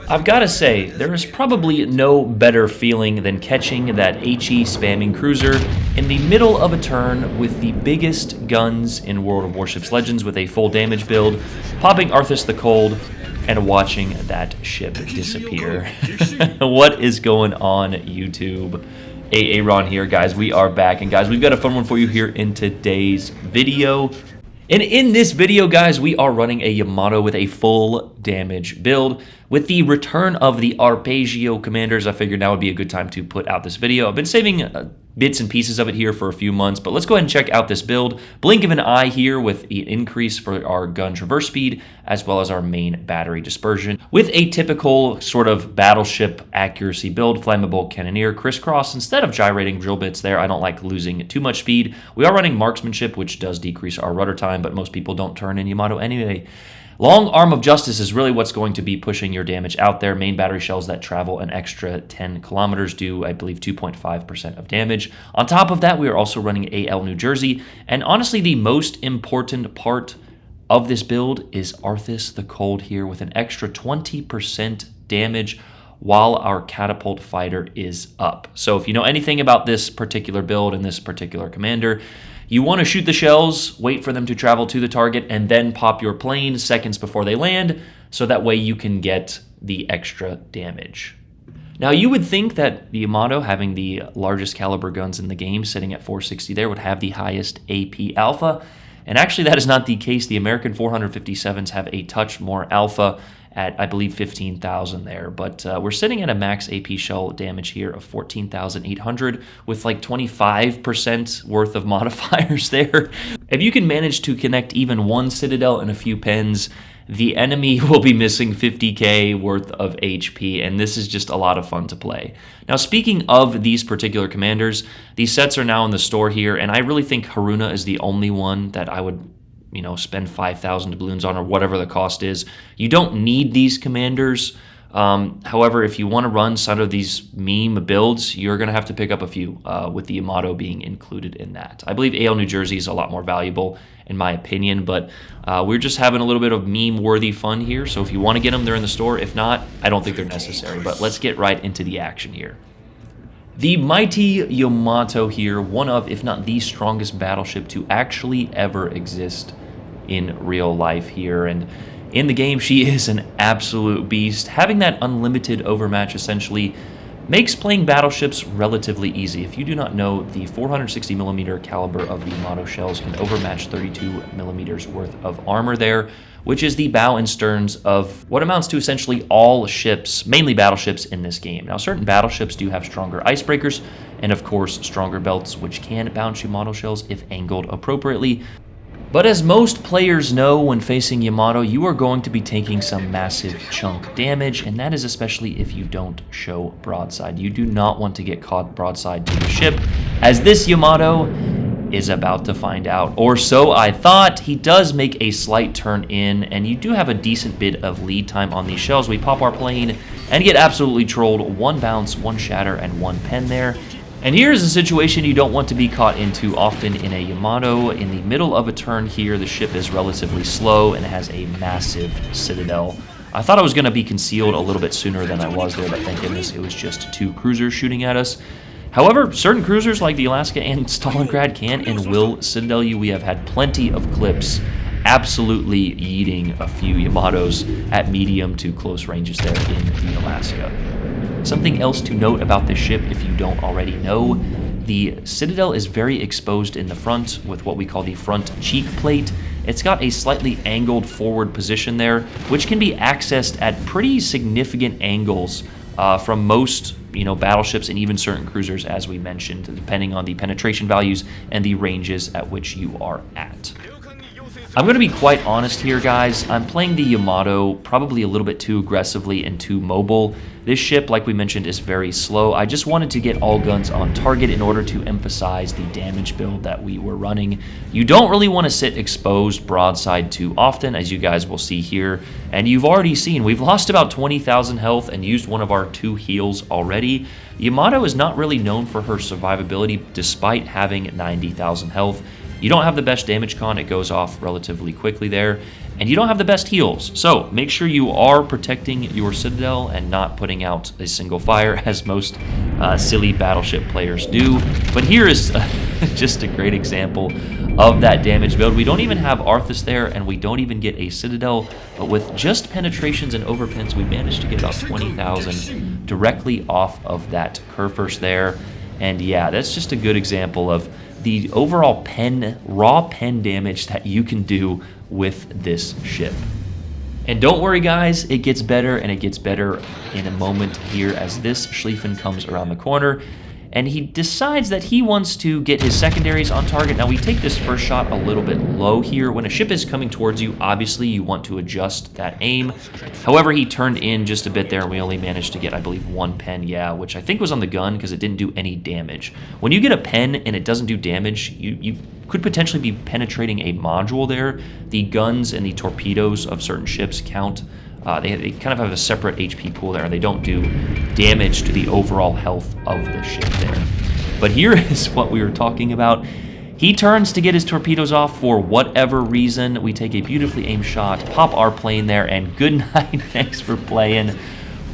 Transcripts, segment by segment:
I've got to say, there is probably no better feeling than catching that HE spamming cruiser in the middle of a turn with the biggest guns in World of Warships Legends with a full damage build, popping Arthas the Cold, and watching that ship disappear. What is going on, YouTube? Aaron here, guys. We are back, and guys, we've got a fun one for you here in today's video. And in this video, guys, we are running a Yamato with a full damage build. With the return of the Arpeggio commanders, I figured now would be a good time to put out this video. I've been saving bits and pieces of it here for a few months, but let's go ahead and check out this build. Blink of an eye here with an increase for our gun traverse speed, as well as our main battery dispersion. With a typical sort of battleship accuracy build, flammable cannoneer, crisscross. Instead of gyrating drill bits there, I don't like losing too much speed. We are running marksmanship, which does decrease our rudder time, but most people don't turn in Yamato anyway. Long Arm of Justice is really what's going to be pushing your damage out there. Main battery shells that travel an extra 10 kilometers do, I believe, 2.5% of damage. On top of that, we are also running AL New Jersey. And honestly, the most important part of this build is Arthas the Cold here with an extra 20% damage while our catapult fighter is up. So if you know anything about this particular build and this particular commander, you want to shoot the shells, wait for them to travel to the target, and then pop your plane seconds before they land, so that way you can get the extra damage. Now, you would think that the Yamato, having the largest caliber guns in the game, sitting at 460 there, would have the highest AP alpha, and actually that is not the case. The American 457s have a touch more alpha at, I believe, 15,000 there. But we're sitting at a max AP shell damage here of 14,800 with like 25% worth of modifiers there. If you can manage to connect even one Citadel and a few pens, the enemy will be missing 50k worth of HP, and this is just a lot of fun to play. Now, speaking of these particular commanders, these sets are now in the store here, and I really think Haruna is the only one that I would spend 5,000 doubloons on, or whatever the cost is. You don't need these commanders. However, if you want to run some of these meme builds, you're going to have to pick up a few, with the Yamato being included in that. I believe AL New Jersey is a lot more valuable, in my opinion, but we're just having a little bit of meme-worthy fun here, so if you want to get them, they're in the store. If not, I don't think they're necessary, but let's get right into the action here. The mighty Yamato here, one of, if not the strongest battleship to actually ever exist in real life here. And in the game, she is an absolute beast. Having that unlimited overmatch essentially makes playing battleships relatively easy. If you do not know, the 460mm caliber of the Yamato shells can overmatch 32mm worth of armor there, which is the bow and sterns of what amounts to essentially all ships, mainly battleships in this game. Now, certain battleships do have stronger icebreakers, and of course, stronger belts, which can bounce Yamato shells if angled appropriately. But as most players know, when facing Yamato, you are going to be taking some massive chunk damage, and that is especially if you don't show broadside. You do not want to get caught broadside to the ship, as this Yamato is about to find out. Or so I thought. He does make a slight turn in, and you do have a decent bit of lead time on these shells. We pop our plane and get absolutely trolled. One bounce, one shatter, and one pen there. And here's a situation you don't want to be caught into often in a Yamato. In the middle of a turn here, the ship is relatively slow and has a massive Citadel. I thought I was going to be concealed a little bit sooner than I was there, but thank goodness it was just two cruisers shooting at us. However, certain cruisers like the Alaska and Stalingrad can and will Citadel you. We have had plenty of clips absolutely yeeting a few Yamatos at medium to close ranges there in the Alaska. Something else to note about this ship, if you don't already know, the Citadel is very exposed in the front with what we call the front cheek plate. It's got a slightly angled forward position there, which can be accessed at pretty significant angles from most battleships and even certain cruisers, as we mentioned, depending on the penetration values and the ranges at which you are at. I'm going to be quite honest here, guys. I'm playing the Yamato probably a little bit too aggressively and too mobile. This ship, like we mentioned, is very slow. I just wanted to get all guns on target in order to emphasize the damage build that we were running. You don't really want to sit exposed broadside too often, as you guys will see here. And you've already seen, we've lost about 20,000 health and used one of our 2 heals already. Yamato is not really known for her survivability despite having 90,000 health. You don't have the best damage con, it goes off relatively quickly there. and you don't have the best heals. So make sure you are protecting your Citadel and not putting out a single fire, as most silly battleship players do. But here is just a great example of that damage build. We don't even have Arthas there, and we don't even get a Citadel, but with just penetrations and overpins, we managed to get about 20,000 directly off of that Kurfürst there. And yeah, that's just a good example of the overall raw pen damage that you can do with this ship. And don't worry guys, it gets better, and it gets better in a moment here as this Schlieffen comes around the corner and he decides that he wants to get his secondaries on target. Now we take this first shot a little bit low here. When a ship is coming towards you, obviously you want to adjust that aim. However, he turned in just a bit there and we only managed to get, I believe, 1 pen, yeah, which I think was on the gun because it didn't do any damage. When you get a pen and it doesn't do damage, you could potentially be penetrating a module there. The guns and the torpedoes of certain ships count. They kind of have a separate HP pool there, and they don't do damage to the overall health of the ship there. But here is what we were talking about. He turns to get his torpedoes off for whatever reason. We take a beautifully aimed shot, pop our plane there, and good night, thanks for playing.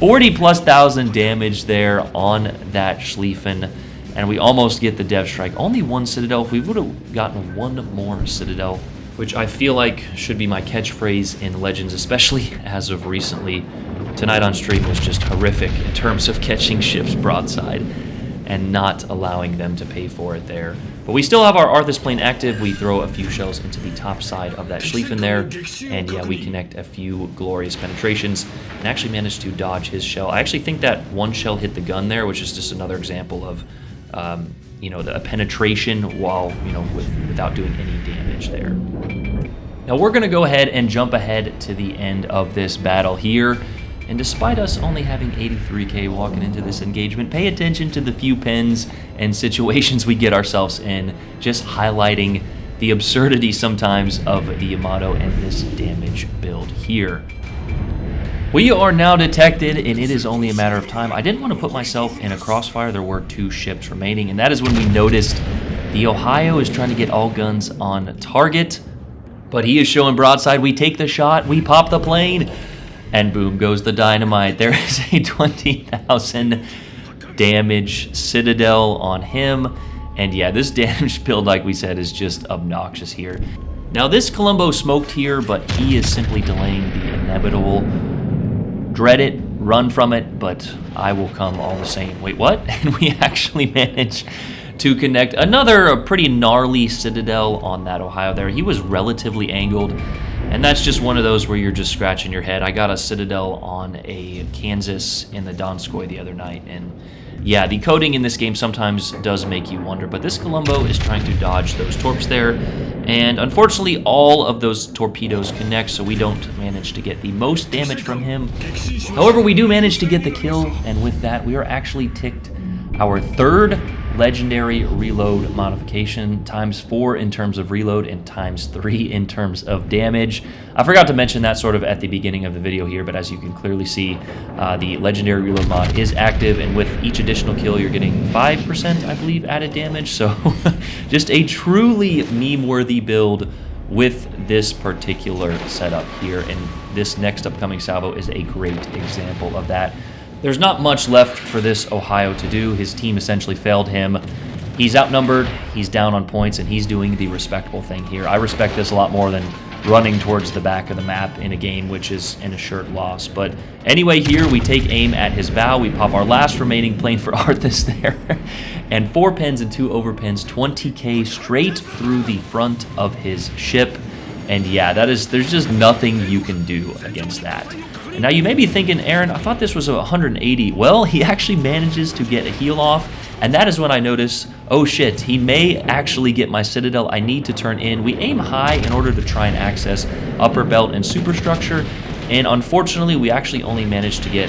40,000+ damage there on that Schlieffen, and we almost get the Dev Strike. Only 1 Citadel. If we would have gotten 1 more Citadel, which I feel like should be my catchphrase in Legends, especially as of recently. Tonight on stream was just horrific in terms of catching ships broadside and not allowing them to pay for it there. But we still have our Arthas plane active. We throw a few shells into the top side of that Schlieffen there, and yeah, we connect a few glorious penetrations and actually managed to dodge his shell. I actually think that 1 shell hit the gun there, which is just another example of the penetration while, without doing any damage there. Now we're going to go ahead and jump ahead to the end of this battle here. And despite us only having 83k walking into this engagement, pay attention to the few pens and situations we get ourselves in, just highlighting the absurdity sometimes of the Yamato and this damage build here. We are now detected, and it is only a matter of time. I didn't want to put myself in a crossfire. There were 2 ships remaining, and that is when we noticed the Ohio is trying to get all guns on target, but he is showing broadside. We take the shot, we pop the plane, and boom goes the dynamite. There is a 20,000 damage Citadel on him, and yeah, this damage build, like we said, is just obnoxious here. Now this Columbo smoked here, but he is simply delaying the inevitable. Dread it, run from it, but I will come all the same. Wait, what? And we actually managed to connect another pretty gnarly Citadel on that Ohio there. He was relatively angled, and that's just one of those where you're just scratching your head. I got a Citadel on a Kansas in the Donskoy the other night, and yeah, the coding in this game sometimes does make you wonder, but this Columbo is trying to dodge those torps there, and unfortunately all of those torpedoes connect, so we don't manage to get the most damage from him. However, we do manage to get the kill, and with that we are actually ticked our 3rd legendary reload modification, ×4 in terms of reload and ×3 in terms of damage. I forgot to mention that sort of at the beginning of the video here, but as you can clearly see, the legendary reload mod is active, and with each additional kill you're getting 5%, I believe, added damage. So just a truly meme-worthy build with this particular setup here, and this next upcoming salvo is a great example of that. There's not much left for this Ohio to do. His team essentially failed him. He's outnumbered, he's down on points, and he's doing the respectable thing here. I respect this a lot more than running towards the back of the map in a game which is an assured loss. But anyway, here we take aim at his bow. We pop our last remaining plane for Arthas there. And 4 pens and 2 overpins, 20k straight through the front of his ship. And yeah, there's just nothing you can do against that. And now you may be thinking, Aaron, I thought this was a 180. Well, he actually manages to get a heal off, and that is when I notice, oh shit, he may actually get my Citadel. I need to turn in. We aim high in order to try and access upper belt and superstructure, and unfortunately we actually only managed to get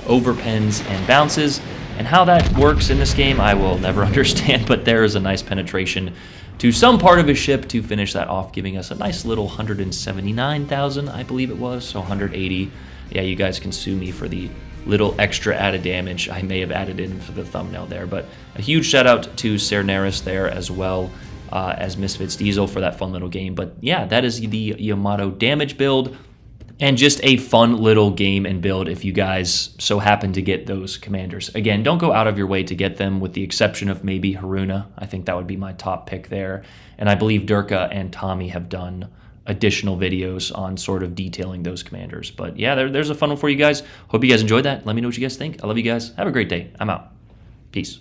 overpins and bounces, and how that works in this game I will never understand, but there is a nice penetration to some part of his ship to finish that off, giving us a nice little 179,000, I believe it was, so 180. Yeah, you guys can sue me for the little extra added damage I may have added in for the thumbnail there. But a huge shout out to Cerneris there as well. as Misfits Diesel for that fun little game. But yeah, that is the Yamato damage build. And just a fun little game and build if you guys so happen to get those commanders. Again, don't go out of your way to get them, with the exception of maybe Haruna. I think that would be my top pick there. And I believe Durka and Tommy have done additional videos on sort of detailing those commanders. But yeah, there's a fun one for you guys. Hope you guys enjoyed that. Let me know what you guys think. I love you guys. Have a great day. I'm out. Peace.